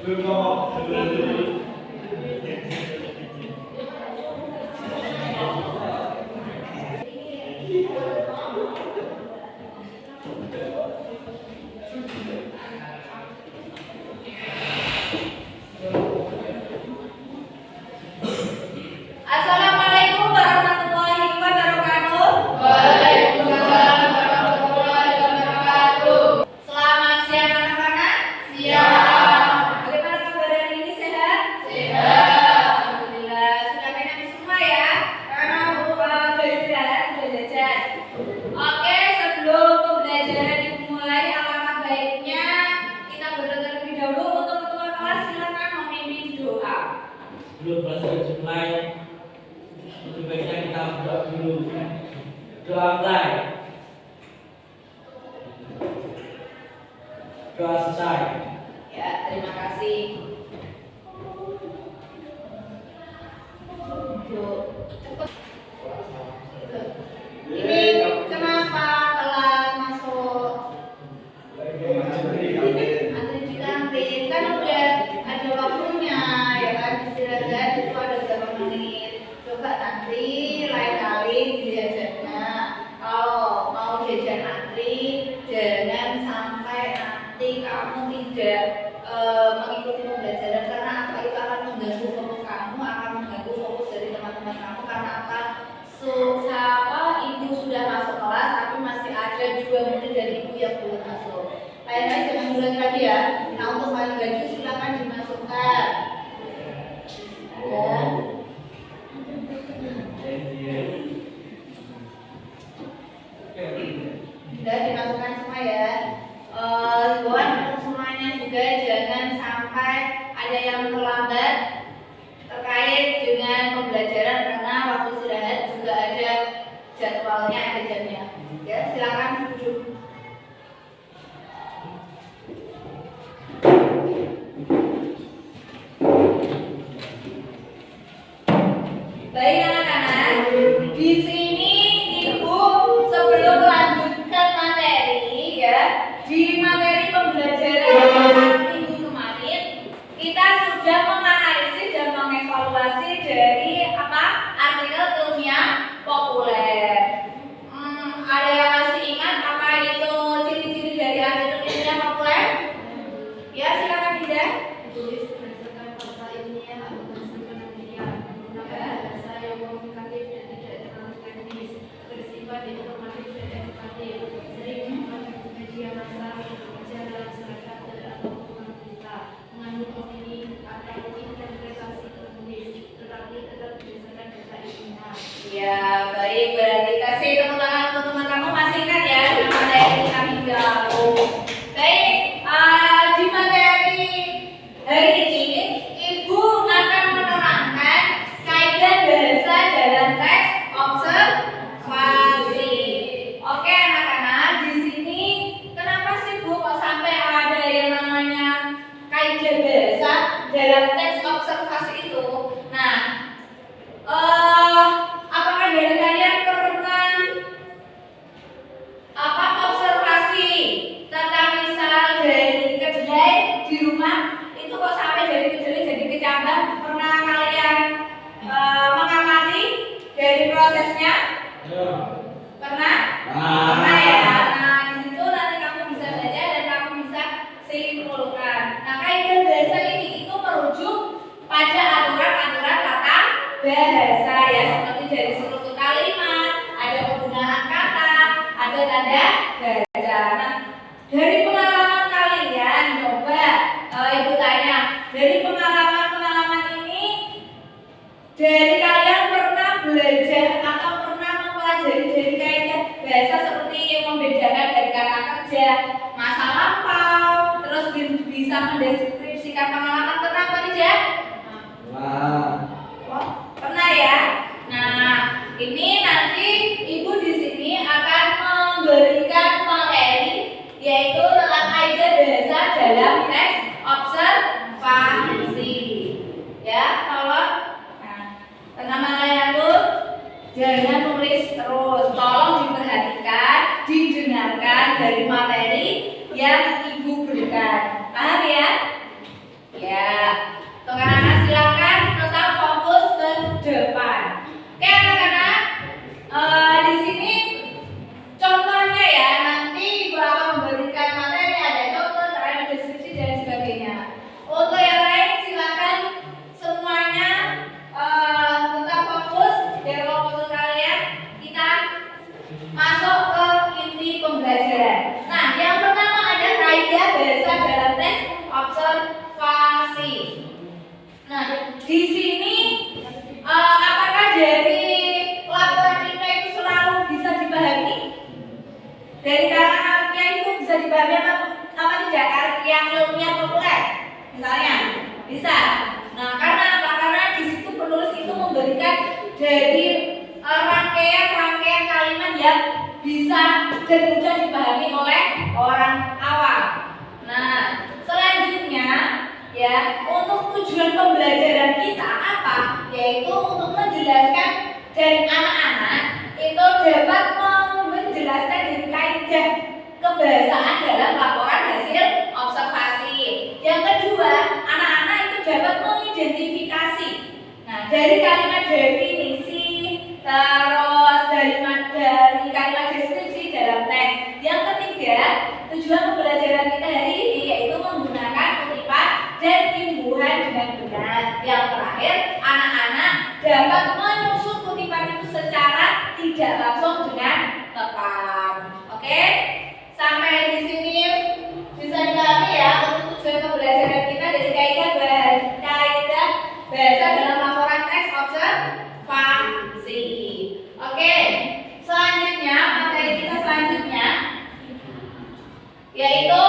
Assalamualaikum warahmatullahi wabarakatuh. Waalaikumsalam warahmatullahi wabarakatuh. Selamat siang anak-anak. Siang. Bagaimana kabar hari ini, sehat? Sehat. Alhamdulillah. Sudah kenyang semua ya? Karena beristirahat, sudah jajan. Oke, sebelum pembelajaran dimulai, alangkah baiknya kita berdoa terlebih dahulu. Untuk ketua kelas silakan memimpin doa. Sebelum belajar dimulai, lebih baiknya kita berdoa dulu. Doa mulai. Doa selesai. Ya, terima kasih. Ini kenapa telat masuk? Antri di kantin kan udah ada waktunya ya kan, istirahat itu ada berapa menit. Coba nanti lain kali jajannya kalau mau jajan antri jangan sampai nanti kamu tidak mengikuti pembelajaran, karena apa, itu akan mengganggu fokus kamu, akan mengganggu fokus dari teman-teman kamu. Karena apa? Siapa ibu sudah masuk kelas tapi masih ada 2 murid dari ibu yang belum masuk. Lain-lain jangan ulangi lagi ya. Nah, untuk paling baju silakan dimasukkan. Ya. Sudah dimasukkan semua ya. Himbauan untuk semuanya juga jangan sampai ada yang terlambat terkait dengan pembelajaran, karena waktu istirahat juga ada jadwalnya, ada jamnya. Ya, silakan duduk. Baik anak-anak, di sini ibu sebelum melanjutkan materi ya, di materi pembelajaran minggu kemarin kita sudah menganalisis dan mengevaluasi dari artikel ilmiah populer. Ada yang masih ingat apa itu ciri-ciri dari artikel ilmiah populer? Ya, silakan Dinda. Tulis berdasarkan fakta ilmiah atau berdasarkan penelitian, menggunakan bahasa yang komunikatif dan tidak terlalu teknis, bersifat informatif dan edukatif, sering menggunakan media massa, bekerja dalam masyarakat atau hubungan berita, mengandung opini atau interpretasi penulis, tetapi tetap berdasarkan data ilmiah. Ya, baik, berarti kasih tepuk tangan untuk teman kamu, masih ingat ya dengan materi kami lalu. Baik, di materi hari ini ibu akan menerangkan kaidah bahasa dalam teks observasi. Oke anak-anak, di sini kenapa sih Bu kok sampai ada yang namanya kaidah bahasa dalam teks observasi itu? Nah, apakah dari kalian pernah observasi tentang misal dari kedelai di rumah itu kok sampai dari kedelai jadi kecambah? Pernah kalian mengamati dari prosesnya? Pernah? Pernah ya. Nah, di situ nanti kamu bisa baca dan kamu bisa simpulkan. Nah, kaidah bahasa ini itu merujuk pada aturan-aturan tata bahasa ya, seperti dari struktur kalimat, ada penggunaan kata, ada tanda baca. Nah, dari pengalaman kalian, coba ibu tanya, dari pengalaman ini, dari kalian pernah belajar atau pernah mempelajari dari kaidah bahasa seperti yang membedakan dari kata kerja, masa lampau, terus bisa mendeskripsikan pengalaman, pernah apa tidak? Oh, pernah ya. Nah, ini nanti ibu di sini akan memberikan materi yaitu tentang kaidah bahasa dalam teks observasi. Ya, tolong. Nah, pertama kalian tuh jangan tulis terus, tolong diperhatikan, didengarkan dari materi yang ibu berikan. Paham ya? Ya, di sini apakah dari laporan IPA itu selalu bisa dipahami? Dari karangannya itu bisa dipahami apa tidak? Yang ilmiah populer, misalnya, bisa. Nah, karena apa? Karena di situ penulis itu memberikan dari rangkaian kalimat yang bisa dan mudah dipahami oleh orang awam. Nah, selanjutnya ya, untuk tujuan pembelajaran kita apa? Yaitu untuk menjelaskan dan anak-anak itu dapat menjelaskan dari kaidah kebahasaan dalam laporan hasil observasi. Yang kedua, anak-anak itu dapat mengidentifikasi. Nah, dari kalimat definisi, terus dari kalimat deskripsi dalam teks. Yang ketiga, tujuan pembelajaran kita hari ini yaitu menggunakan kutipan dan imbuhan dengan benar. Yang terakhir, anak-anak dapat menyusun kutipan itu secara tidak langsung dengan tepat. Oke? Sampai di sini bisa dipahami ya untuk tujuan pembelajaran kita dari kaidah bahasa dalam laporan teks observasi. Oke, selanjutnya materi kita selanjutnya yaitu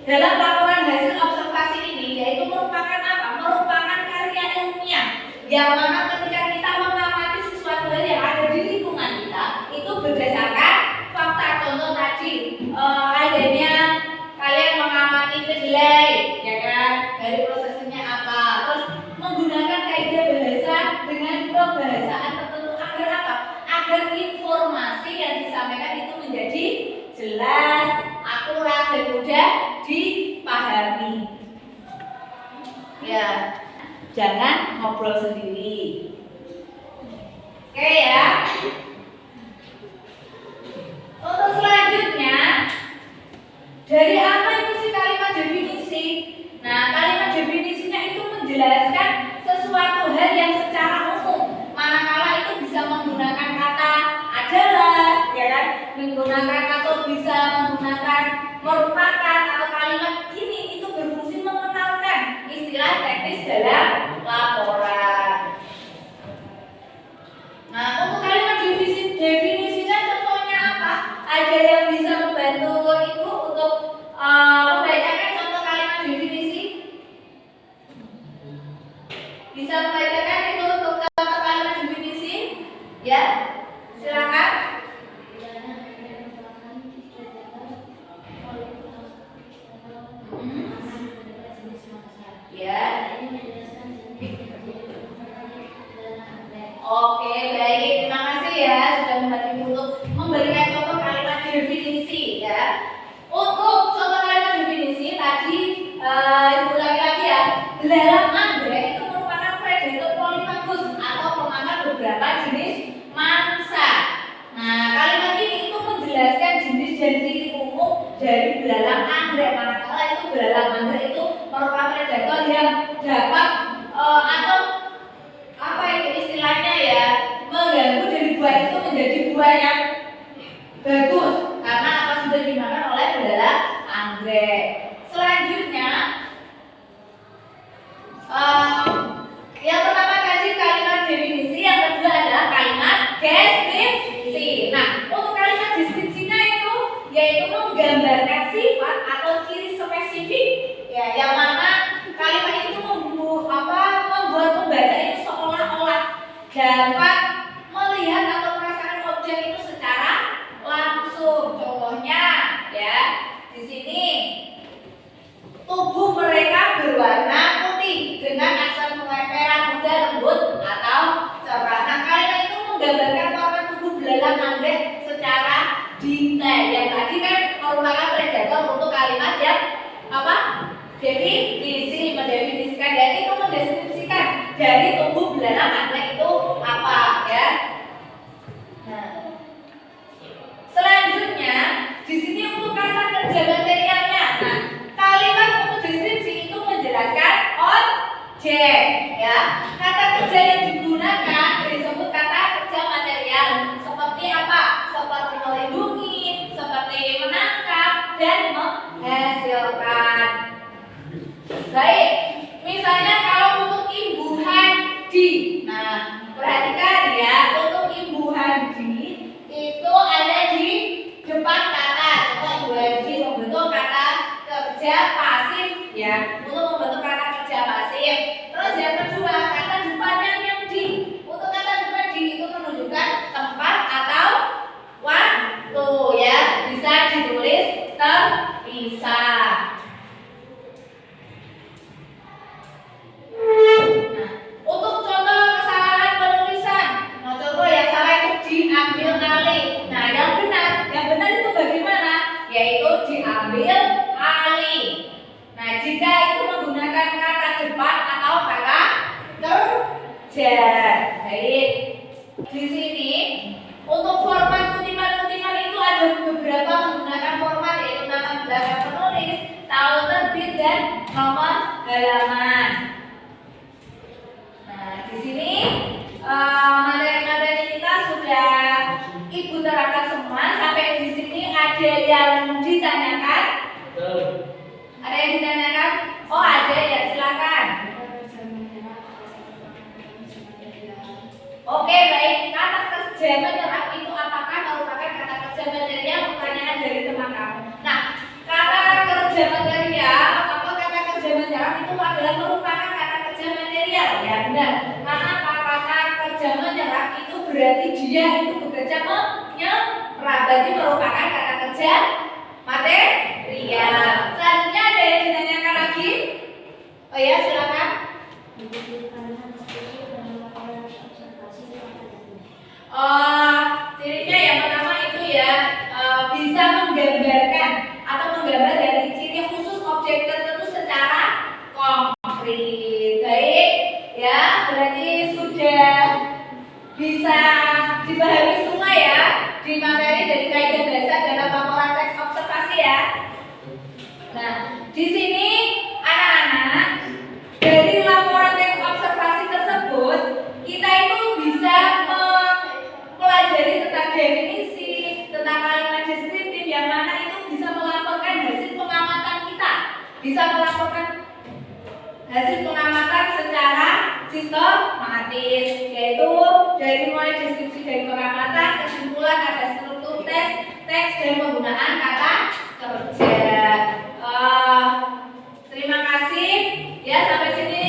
dalam laporan hasil observasi ini yaitu merupakan apa? Merupakan karya ilmiah yang mana ketika kita mengamati sesuatu hal yang ada di lingkungan kita itu berdasarkan fakta. Contoh tadi adanya kalian mengamati kedelai, ya kan? Dari prosesnya apa? Terus menggunakan kaidah bahasa dengan kebahasaan tertentu agar apa? Agar informasi yang disampaikan itu menjadi jelas, akurat dan mudah dipahami. Ya, jangan ngobrol sendiri. Oke ya. Untuk selanjutnya, dari apa itu sih kalimat definisi? Nah, kalimat definisinya itu menjelaskan sesuatu hal yang secara umum. Manakala itu bisa menggunakan kata adalah, ya kan? Menggunakan atau bisa menggunakan merupakan atau kalimat ini itu berfungsi mengenalkan istilah teknis dalam laporan. Nah, untuk kalimat definisinya contohnya apa? Ada yang bisa membantu Ibu untuk membacakan contoh kalimat definisi? Bisa membacakan itu untuk contoh kalimat definisi? Ya, silakan. Ya. Oke, baik. Terima kasih ya sudah membantu untuk memberikan contoh kalimat definisi ya. Untuk contoh kalimat definisi tadi Ibu lagi ya. Dalam anggrek itu merupakan predator polifagus atau pemakan beberapa jenis mangsa. Nah, kalimat ini itu menjelaskan jenis dan ciri umum dari belalang anggrek. Manakala itu belalang anggrek itu merupakan predator yang dapat atau apa itu istilahnya ya, mengganggu dari buah itu menjadi buah yang bagus karena apa sudah dimakan oleh belalang anggrek. Selanjutnya yang pertama tadi kalimat definisi, yang kedua adalah kalimat deskripsi. Nah, untuk kalimat deskripsinya itu yaitu menggambarkan sifat atau ciri spesifik ya, yang mana kalimat itu membuat pembaca itu seolah-olah dapat melihat atau merasakan objek itu secara langsung. Contohnya ya, di sini tubuh mereka berwarna putih dengan aksen merah muda lembut atau cerah. Nah, kalimat itu menggambarkan warna tubuh belalang anggrek secara detail. Yang tadi kan merupakan predator untuk kalimat yang apa? Definisi, mendefinisikan, dan itu mendeskripsikan dari tubuh belalang anggrek itu apa ya. Nah, selanjutnya di sini untuk kata kerja materialnya. Nah, kalimat untuk deskripsi itu menjelaskan objek ya. Kata kerja yang digunakan disebut kata kerja material. Seperti apa? Seperti melindungi, seperti menangkap dan menghasilkan. Baik, misalnya kalau untuk imbuhan di, nah perhatikan ya, untuk imbuhan di itu ada di depan kata. Contoh imbuhan di membentuk kata kerja pasif ya, untuk membentuk kata kerja pasif. Terus yang kedua, kata depannya yang di. Untuk kata depan di itu menunjukkan tempat atau waktu ya, bisa ditulis terpisah. Untuk contoh kesalahan penulisan, nah contoh yang salah itu diambil alih. Nah yang benar itu bagaimana? Yaitu diambil alih. Nah jika itu menggunakan kata depan atau kata kerja. Baik, di sini untuk format kutipan-kutipan itu ada beberapa menggunakan format, yaitu nama belakang penulis, tahun terbit dan nomor halaman. Di sini materi-materi kita sudah Ibu terangkan semua. Sampai di sini ada yang ditanyakan? Ada yang ditanyakan? Oh ada ya, silakan. Oke baik, kata kerja menyerap itu apakah merupakan kata kerja material? Pertanyaan dari teman kamu. Nah, kata kerja material atau kata kerja menyerap itu adalah merupakan kata kerja material ya, benar. Karena kata kerja menyerap itu berarti dia itu bekerja menyerap, berarti merupakan kata kerja material. Selanjutnya ada yang ditanyakan lagi? Oh ya, silakan. Cirinya yang pertama itu ya bisa menggambarkan atau menggambar dari ciri khusus objek tertentu secara konkret. Baik, ya berarti sudah bisa dipahami semua ya di materi dari kaidah bahasa dalam laporan teks observasi ya. Nah, di sini anak-anak dari laporan teks observasi tersebut kita itu bisa mempelajari tentang definisi, tentang kalimat deskriptif yang mana itu bisa melaporkan hasil pengamatan kita, bisa melaporkan hasil pengamatan secara sistematis, yaitu dari mulai deskripsi dari pengamatan, kesimpulan, ada struktur teks dan penggunaan kata kerja. Terima kasih ya, sampai sini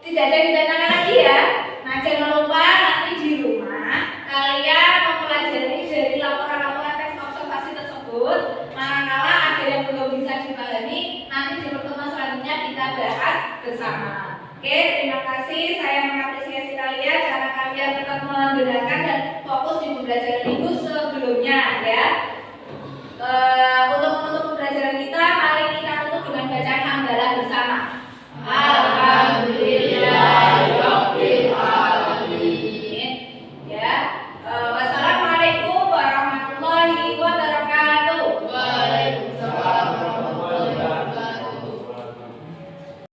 tidak ada yang ditanyakan lagi ya. Nah jangan lupa nanti di rumah kalian mempelajari dari laporan-laporan teks observasi tersebut. Manakala ada yang belum bisa dipahami, nanti di pertemuan selanjutnya kita bahas bersama. Oke, terima kasih. Saya mengapresiasi kalian karena kalian tetap mendengarkan dan fokus di pembelajaran minggu sebelumnya ya. Untuk